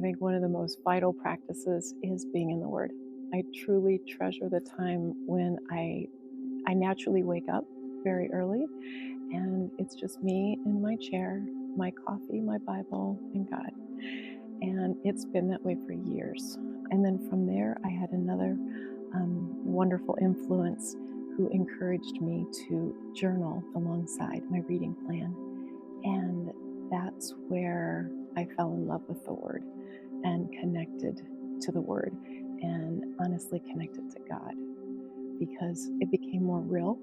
think one of the most vital practices is being in the Word. I truly treasure the time when I naturally wake up very early, and it's just me in my chair, my coffee, my Bible, and God. And it's been that way for years. And then from there, I had another wonderful influence who encouraged me to journal alongside my reading plan. And that's where I fell in love with the Word and connected to the Word, and honestly connected to God, because it became more real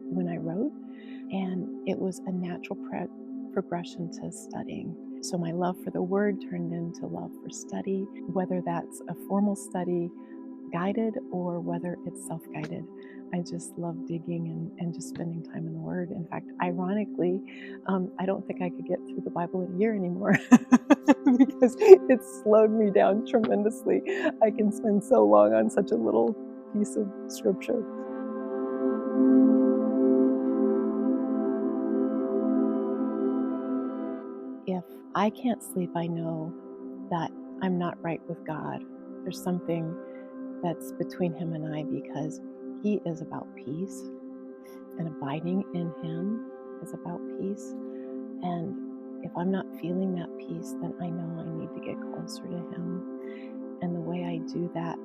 when I wrote, and it was a natural progression to studying. So my love for the Word turned into love for study, whether that's a formal study, guided, or whether it's self-guided. I just love digging and just spending time in the Word. In fact, ironically, I don't think I could get through the Bible in a year anymore because it's slowed me down tremendously. I can spend so long on such a little piece of scripture. If I can't sleep, I know that I'm not right with God. There's something that's between Him and I, because He is about peace, and abiding in Him is about peace. And if I'm not feeling that peace, then I know I need to get closer to Him. And the way I do that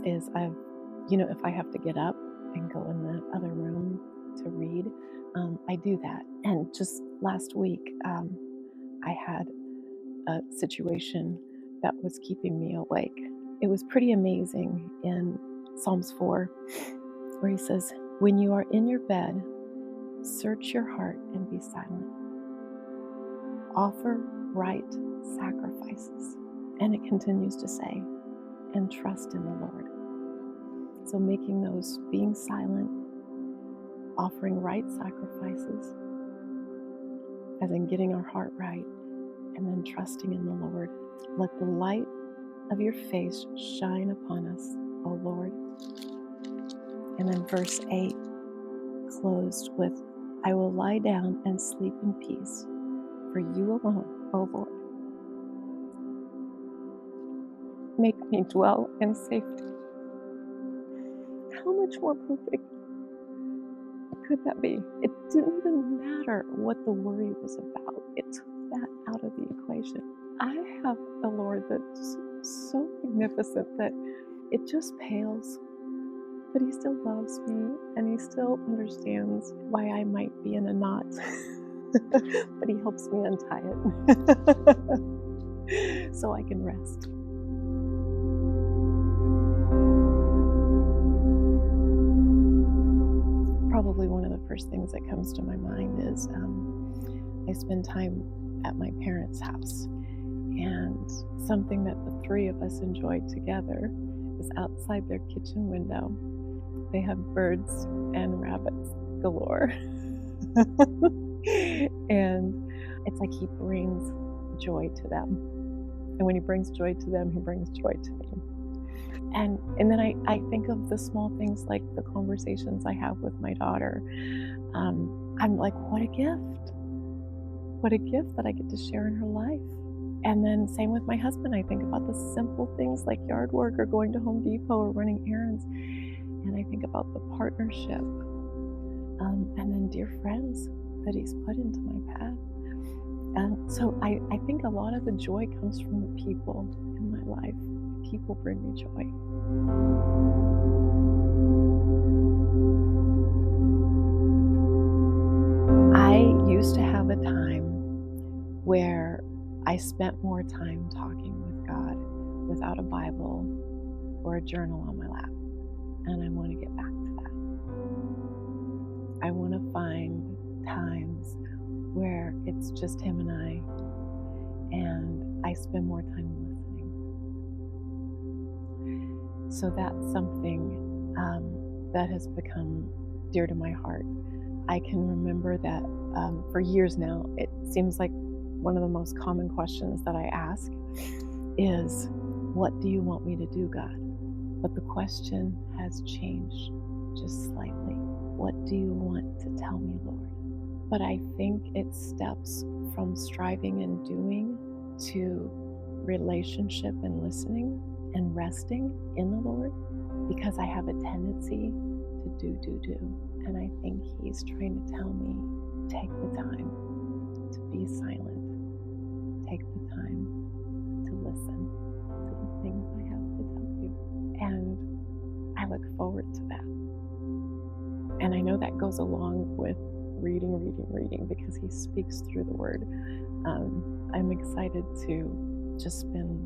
is if I have to get up and go in the other room to read, I do that. And just last week, I had a situation that was keeping me awake. It was pretty amazing in Psalms 4, where he says, "When you are in your bed, search your heart and be silent. Offer right sacrifices." And it continues to say, "and trust in the Lord." So making those, being silent, offering right sacrifices, as in getting our heart right, and then trusting in the Lord. Let the light of your face shine upon us, O Lord. And then verse 8 closed with, "I will lie down and sleep in peace, for you alone, O Lord, make me dwell in safety." How much more perfect could that be? It didn't even matter what the worry was about. It took that out of the equation. I have a Lord that's so magnificent that it just pales. But He still loves me, and He still understands why I might be in a knot. But He helps me untie it so I can rest. Probably one of the first things that comes to my mind is I spend time at my parents' house, and something that the three of us enjoyed together is outside their kitchen window. They have birds and rabbits galore. And it's like He brings joy to them. And when He brings joy to them, He brings joy to me. And then I think of the small things, like the conversations I have with my daughter. I'm like, what a gift. What a gift that I get to share in her life. And then same with my husband. I think about the simple things like yard work or going to Home Depot or running errands. And I think about the partnership, and then dear friends that He's put into my path. And so I think a lot of the joy comes from the people in my life. People bring me joy. I used to have a time where I spent more time talking with God without a Bible or a journal on my lap. And I want to get back to that. I want to find times where it's just Him and I spend more time listening. So that's something that has become dear to my heart. I can remember that for years now, it seems like one of the most common questions that I ask is, "What do you want me to do, God?" But the question has changed just slightly. What do you want to tell me, Lord? But I think it steps from striving and doing to relationship and listening and resting in the Lord, because I have a tendency to do. And I think He's trying to tell me, take the time to be silent. Take the time to listen to the things I have to tell you. And I look forward to that. And I know that goes along with reading, because He speaks through the Word. I'm excited to just spend